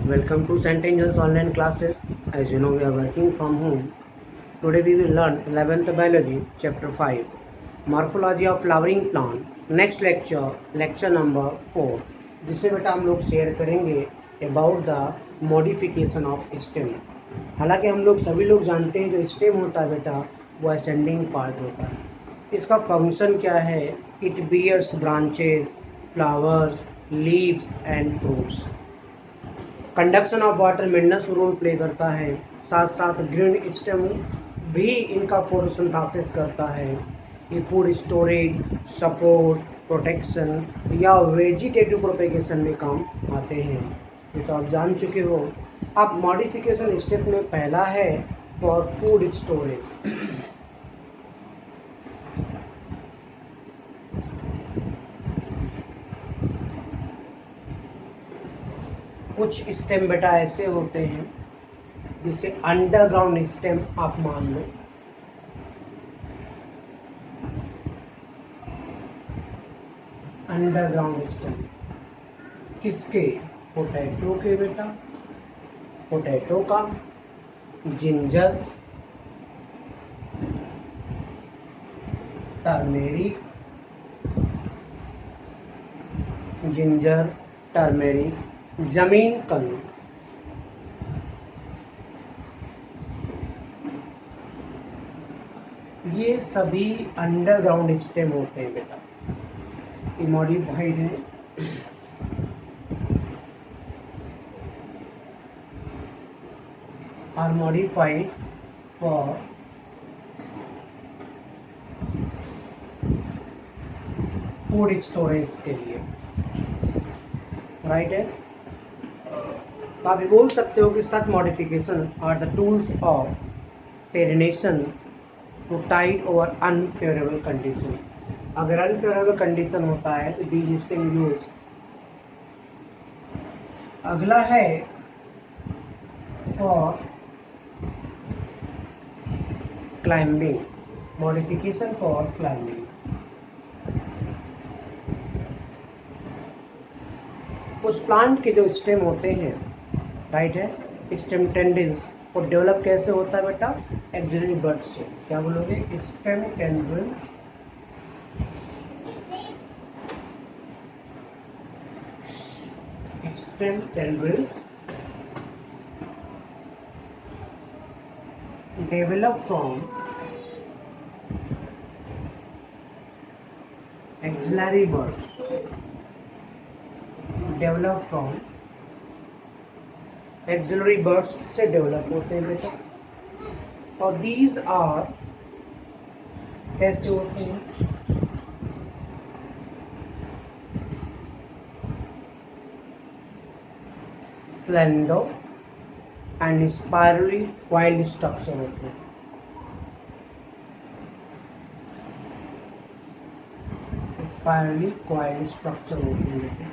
Welcome to St. Angel's online classes. As you know, we are working from home. Today we will learn 11th Biology, Chapter 5, Morphology of Flowering Plant. Next lecture, lecture number 4. जिसमें बेटा हम लोग share करेंगे about the modification of stem. हालांकि हम लोग सभी लोग जानते हैं जो स्टेम होता है बेटा वो असेंडिंग पार्ट होता है। इसका फंक्शन क्या है? It bears branches, flowers, leaves and fruits. Conduction of water maintenance role play करता है, साथ साथ ग्रीन स्टेम भी इनका फोटोसिंथेसिस करता है। ये फूड स्टोरेज, सपोर्ट, प्रोटेक्शन या वेजिटेटिव प्रोपेगेशन में काम आते हैं। ये तो आप जान चुके हो। अब मॉडिफिकेशन स्टेप में पहला है फॉर फूड स्टोरेज। कुछ स्टेम बेटा ऐसे होते हैं जिसे अंडरग्राउंड स्टेम आप मान लो। अंडरग्राउंड स्टेम किसके? पोटैटो के बेटा, पोटैटो का, जिंजर, टर्मेरिक, जिंजर, टर्मेरिक, जमीन कंद। ये सभी अंडरग्राउंड स्टेम होते हैं बेटा। ये मॉडिफाइड है are modified for food storage के लिए, राइट है। तो आप ये बोल सकते हो कि such modification are the tools of perennation to tide over unfavourable condition. अगर अनफेवरेबल कंडीशन होता है तो दीज स्टेम यूज। अगला है for climbing, modification for climbing. उस प्लांट के जो स्टेम होते हैं, राइट है, स्टेम टेंडिल्स वो डेवलप कैसे होता है बेटा? एक्सिलरी बड्स से। क्या बोलोगे? Stem tendrils stem tendrils develop from axillary buds, develop from axillary birds से डेवलप होते हैं बेटा। और दीज आर कैसे होते हैं? Slender and spirally coiled structure होते हैं। स्पाइरली कॉइल्ड स्ट्रक्चर होते हैं बेटा।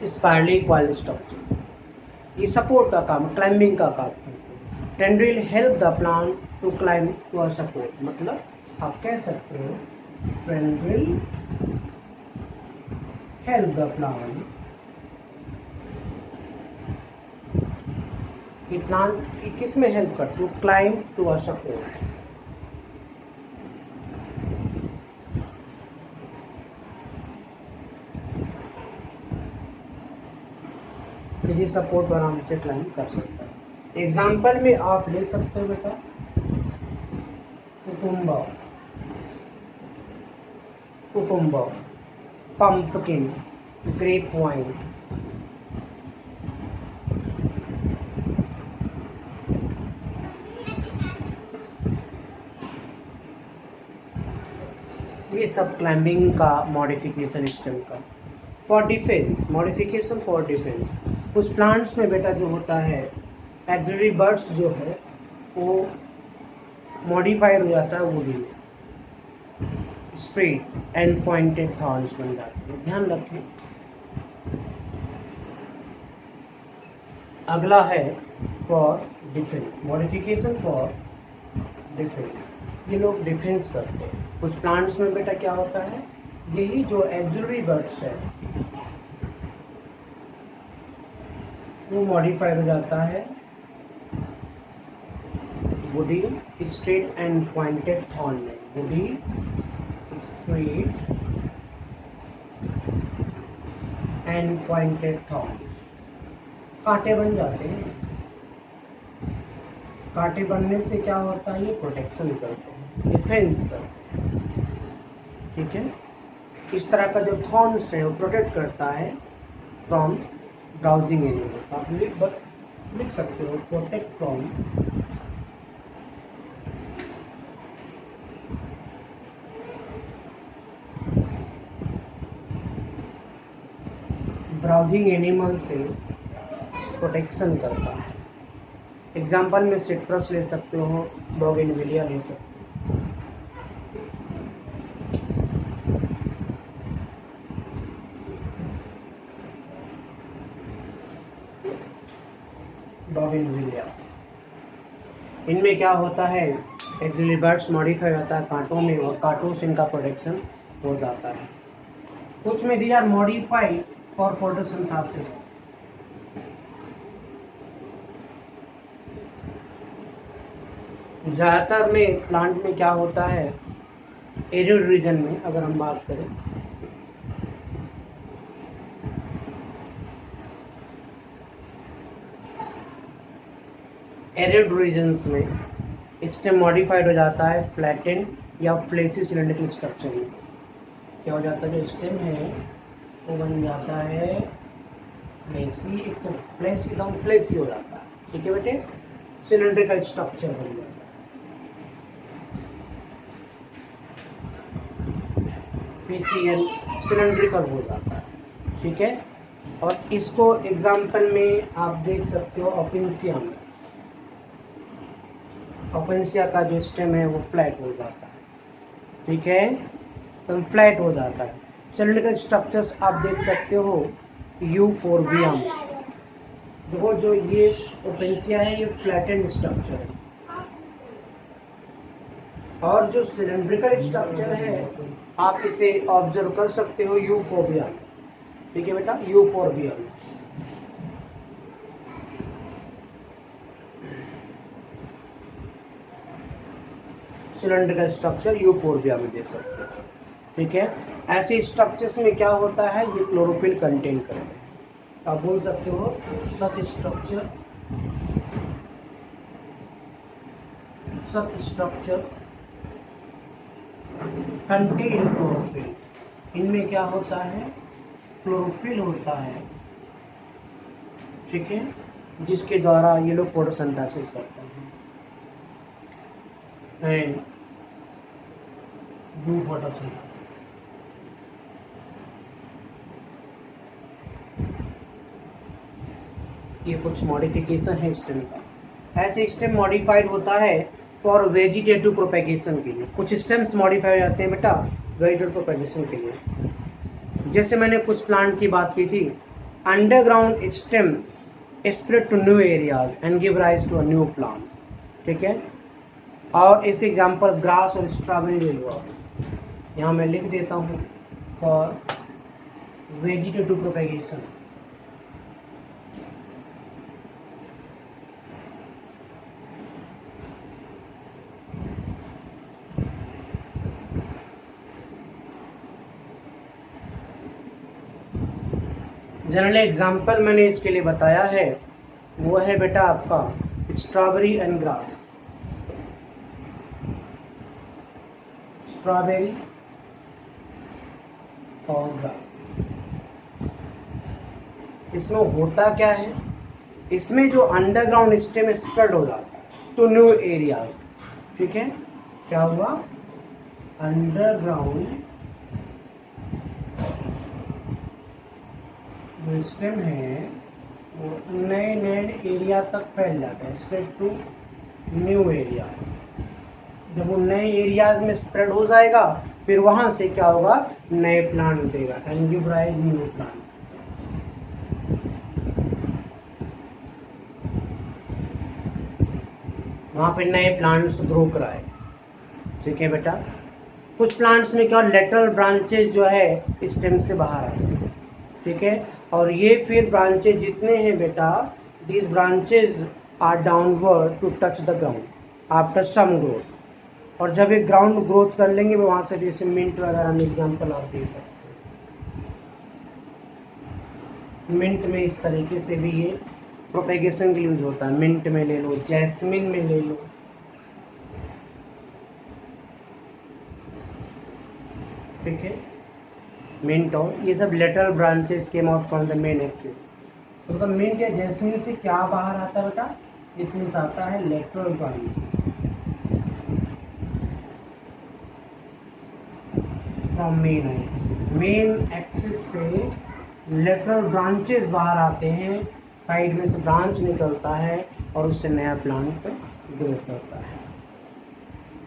स्पाइरली कॉइल्ड स्ट्रक्चर ये सपोर्ट का काम, क्लाइंबिंग का काम करते हैं। Tendril help the plant to climb to a support. मतलब आप कह सकते हो टेंड्रिल हेल्प द प्लांट, ये प्लांट किस में हेल्प करते? To climb to a support. ये सपोर्ट आराम से क्लाइंब कर सकता है। एग्जाम्पल में आप ले सकते हो बेटा cucumber, cucumber, pumpkin, grape vine. ये सब क्लाइंबिंग का मॉडिफिकेशन स्टेम का। For defence, modification for defence, उस प्लांट्स में बेटा जो होता है एक्सिलरी बर्ड्स जो है वो मॉडिफाइड हो जाता है, वो भी स्ट्रेट एंड पॉइंटेड थॉर्न्स बन जाते हैं। ध्यान रखें। अगला है for defence, modification for defence. ये लोग डिफेंस करते हैं। कुछ प्लांट्स में बेटा क्या होता है, यही जो एक्सिलरी बर्ड्स है वो मॉडिफाइड हो जाता है woody straight and pointed thorn में। Woody straight and pointed thorn, कांटे बन जाते हैं। कांटे बनने से क्या होता है, ये प्रोटेक्शन करते हैं, डिफेंस करते हैं, ठीक है। इस तरह का जो थॉर्न्स है वो प्रोटेक्ट करता है फ्रॉम ब्राउजिंग एनिमल। आप लिख सकते हो प्रोटेक्ट फ्रॉम ब्राउजिंग एनिमल से प्रोटेक्शन करता है। एग्जाम्पल में सिट्रस ले सकते हो, बोगेनविलिया ले सकते हो। बोगेनविलिया, इनमें क्या होता है, एक्सिलरी बर्ड्स मॉडिफाई होता है कांटों में और कांटों से इनका प्रोटेक्शन हो जाता है। कुछ में they are modified for photosynthesis. ज़्यादातर में प्लांट में क्या होता है, एरिड रीजन में अगर हम बात करें, एरिड रीजन्स में स्टेम मॉडिफाइड हो जाता है फ्लैटेंड या फ्लेसी सिलेंड्रिकल स्ट्रक्चर में। क्या हो जाता है, जो स्टेम है वो बन जाता है फ्लेसी, एक तो फ्लेस एकदम फ्लेसी हो जाता है, ठीक है बेटे, सिलेंड्रिकल स्ट्रक्चर बन जाता है। फेसियल सिलेंड्रिकल हो जाता है, ठीक है। और इसको एग्जाम्पल में आप देख सकते हो ओपेंसिया में। ओपेंसिया का जो स्टेम है वो फ्लैट हो जाता है, ठीक है, तो फ्लैट हो जाता है। सिलेंड्रिकल स्ट्रक्चर्स आप देख सकते हो यूफोर्बिया में। देखो जो ये ओपेंसिया है ये फ्लैटेंड स्ट्रक्चर है, और जो सिलेंड्रिकल स्ट्रक्चर है आप इसे ऑब्जर्व कर सकते हो यूफोर्बिया में, ठीक है बेटा, यूफोर्बिया में। सिलेंड्रिकल स्ट्रक्चर यूफोर्बिया में देख सकते हो, ठीक है। ऐसे स्ट्रक्चर्स में क्या होता है, ये क्लोरोफिल कंटेन करते हैं। आप बोल सकते हो सच स्ट्रक्चर कंटेन क्लोरोफिल। इनमें क्या होता है, क्लोरोफिल होता है, ठीक है, जिसके द्वारा ये लोग फोटोसिंथेसिस करते हैं एंड डू फोटोसिंथेसिस। ये कुछ मॉडिफिकेशन है स्टेम का। ऐसे स्टेम मॉडिफाइड होता है फॉर वेजिटेटिव प्रोपेगेशन के लिए। कुछ स्टेम्स मॉडिफाई हो जाते हैं बेटा वेजिटेटिव प्रोपेगेशन के लिए। जैसे मैंने कुछ प्लांट की बात की थी, underground stem spread to new areas and give rise to a new plant, ठीक है। और इस एग्जाम्पल ग्रास और स्ट्रॉबेरी ले लो। यहाँ मैं लिख देता हूँ for vegetative propagation. General example मैंने इसके लिए बताया है वो है बेटा आपका स्ट्रॉबेरी एंड ग्रास। स्ट्रॉबेरी और ग्रास, इसमें होता क्या है, इसमें जो अंडरग्राउंड स्टेम स्प्रेड हो जाता है टू न्यू एरियाज, ठीक है। क्या हुआ, अंडरग्राउंड जो स्टेम है वो नए नए एरिया तक फैल जाता है, स्प्रेड टू न्यू एरियाज। जब वो नए एरियाज में स्प्रेड हो जाएगा फिर वहां से क्या होगा, नए प्लांट देगा and give rise new plant. वहां पे नए प्लांट्स ग्रो कराए, ठीक है बेटा। कुछ प्लांट्स में क्या लेटरल ब्रांचेस जो है स्टेम से बाहर आए, ठीक है। और ये फिर ब्रांचेज जितने हैं बेटा, these branches are downward to touch the ground after some growth. और जब एक ग्राउंड ग्रोथ कर लेंगे वहां से जैसे मिंट वगैरह हम एग्जाम्पल आप दे सकते हैं। मिंट में इस तरीके से भी ये प्रोपेगेशन के लिए यूज होता है। मिंट में ले लो, जैस्मिन में ले लो, ठीक है। मिंट और ये सब lateral branches came out from the main axis. तो मिंट या जैस्मिन से क्या बाहर आता है बेटा, इसमें से आता है lateral branch from main axis. Main axis से लेटरल ब्रांचेस बाहर आते हैं, साइड में से ब्रांच निकलता है और उससे नया प्लांट ग्रो करता है।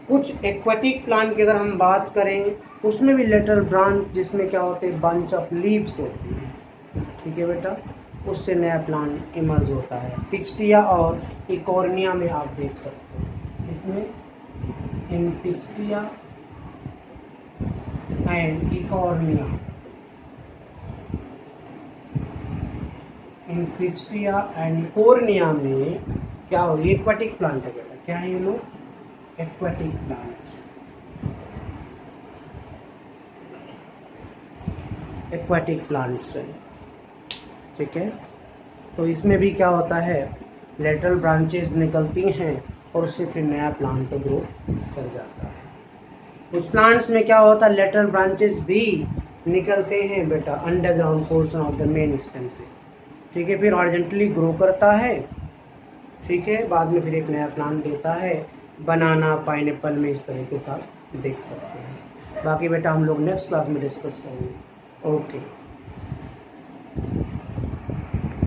कुछ एक्वाटिक प्लांट की अगर हम बात करें उसमें भी लेटरल ब्रांच, जिसमें क्या होते हैं, बंच ऑफ लीव्स होती है, ठीक है बेटा, उससे नया प्लांट इमर्ज होता है। पिस्टिया और इकोर्निया में आप देख सकते हैं, इसमें in Pistia and Eichhornia, in Pistia and Eichhornia में क्या हो, एक्वाटिक प्लांट है बेटा। क्या है ये लोग, एक्वाटिक प्लांट, एक्वाटिक प्लांट्स है, ठीक है। तो इसमें भी क्या होता है, लेटरल ब्रांचेस निकलती हैं और उससे फिर नया प्लांट ग्रो कर जाता है। कुछ प्लांट्स में क्या होता है, लेटरल ब्रांचेस भी निकलते हैं बेटा underground portion of the main stem से, ठीक है। फिर हॉरिजॉन्टली ग्रो करता है, ठीक है, बाद में फिर एक नया प्लांट देता है। बनाना, पाइनएप्पल में इस तरह के साथ देख सकते हैं। बाकी बेटा हम लोग नेक्स्ट क्लास में डिस्कस करेंगे। ओके।